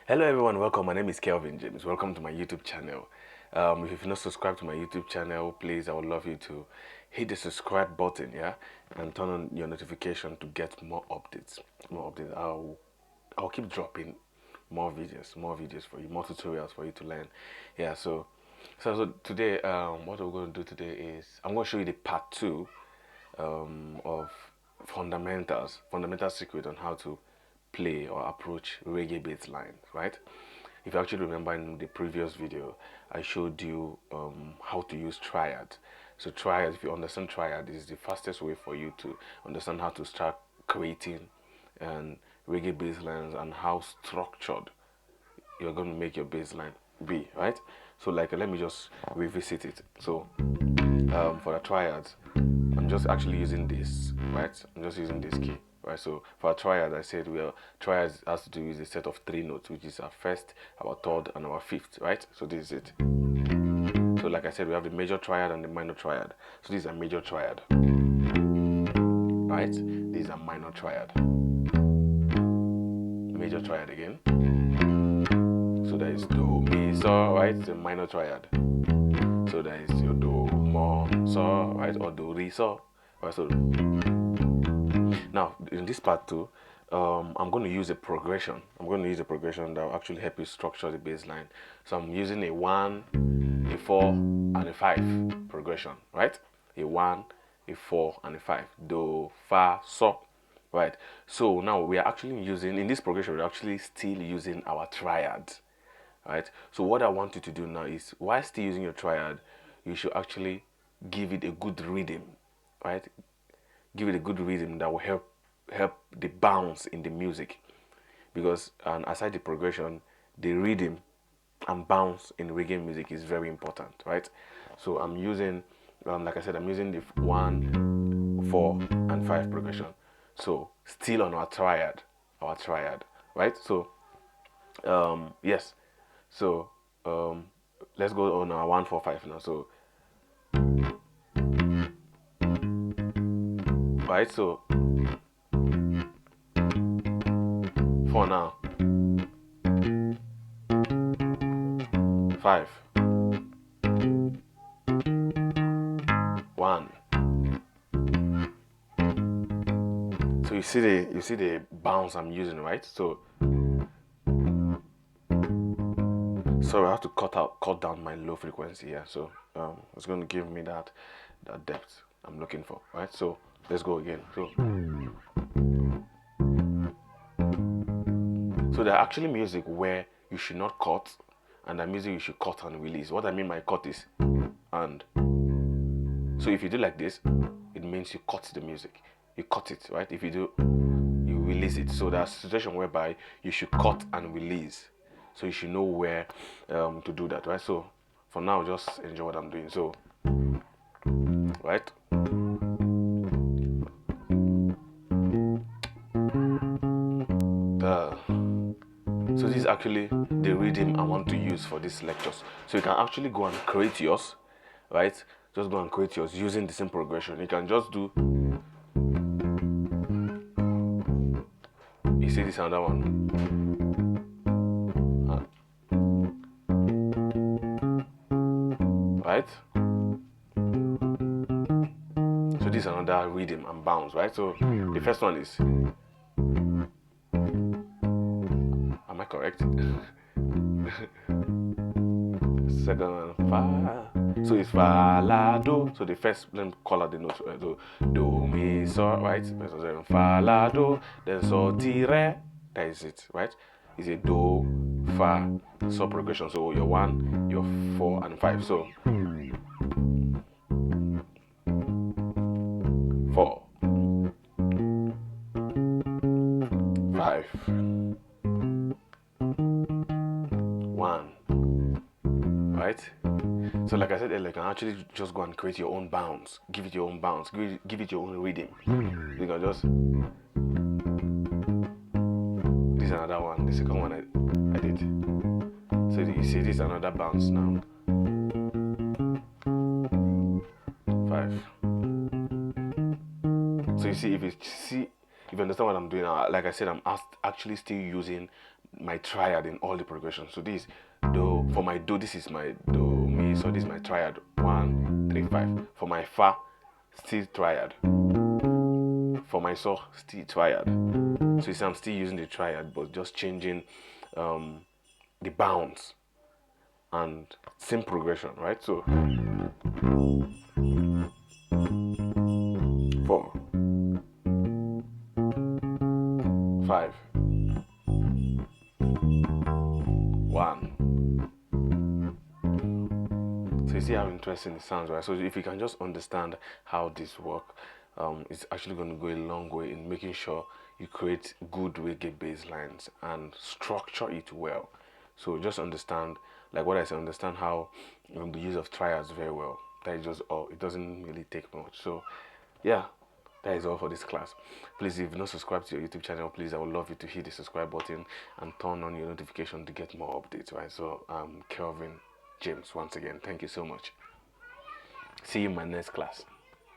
Hello everyone, welcome. My name is Kelvin James. Welcome to my YouTube channel. If you've not subscribed to my YouTube channel, please, I would love you to hit the subscribe button, yeah, and turn on your notification to get more updates. More updates. I'll keep dropping more videos for you, more tutorials for you to learn. Yeah. So today, what we're going to do today is I'm going to show you the part two of fundamental secret on how to play or approach reggae bass lines, right? If you actually remember in the previous video, I showed you how to use triad. So triad, if you understand triad, is the fastest way for you to understand how to start creating and reggae bass lines and how structured you're going to make your bass line be, right? So like let me just revisit it. So for the triads, I'm just actually using this, right? I'm just using this key, right? So for a triad, I said, well, triads has to do with a set of three notes, which is our first, our third, and our fifth, right? So this is it. So like I said, we have the major triad and the minor triad. So this is a major triad, right? This is a minor triad. Major triad again. So that is do, mi, so, right? It's a minor triad. So that is your do, mo, so, right? Or do, re, so. Right? So now in this part two, I'm going to use a progression. I'm going to use a progression that will actually help you structure the bass line. So I'm using a 1, a 4, and a 5 progression, right? A 1, a 4, and a 5. Do, fa, so. Right. So now we are actually using, in this progression, we're actually still using our triad. Right. So what I want you to do now is, while still using your triad, you should actually give it a good rhythm. Right. Give it a good rhythm that will help the bounce in the music, because and aside the progression, the rhythm and bounce in reggae music is very important, right? So I'm using like I said, I'm using the 1, 4, and 5 progression. So still on our triad, right? So yes, so let's go on our 1, 4, 5 now. So right, so for now 5, 1. So you see the bounce I'm using, right? So sorry, I have to cut down my low frequency here. So it's going to give me that depth I'm looking for, right? So let's go again. So there are actually music where you should not cut, and the music you should cut and release. What I mean by cut is and. So if you do like this, it means you cut the music. You cut it, right? If you do, you release it. So there's a situation whereby you should cut and release. So you should know where to do that, right? So for now, just enjoy what I'm doing. So, right? So this is actually the rhythm I want to use for these lectures. So you can actually go and create yours, right? Just go and create yours using the same progression. You can just do, you see this another one. Right? So this is another rhythm and bounce, right? So the first one is, am I correct? Second one, fa. So it's fa, la, do. So the first, let me call out the notes. So do, mi, so, right? So fa, la, do. Then so, ti, re. That is it, right? It's a do, fa, so progression. So your 1, your 4, and 5. So 4, 5, 1. Right? So like I said earlier, you can actually just go and create your own bounce. Give it your own bounce. Give it your own rhythm. You can just, this is another one. The second one I did. So you see this is another bounce now. 5. So you see if you understand what I'm doing now, like I said, I'm actually still using my triad in all the progressions. So this do, for my do, this is my do mi, so this is my triad 1 3 5. For my fa, still triad. For my so, still triad. So you see I'm still using the triad but just changing the bounds and same progression, right? So 4 5 1. So you see how interesting it sounds, right? So if you can just understand how this work, it's actually going to go a long way in making sure you create good reggae bass lines and structure it well. So just understand, like what I said, understand how the use of triads very well. That is just all. It doesn't really take much. So yeah, that is all for this class. Please, if you've not subscribed to your YouTube channel, please, I would love you to hit the subscribe button and turn on your notification to get more updates, right? So Kelvin James, once again, thank you so much. See you in my next class.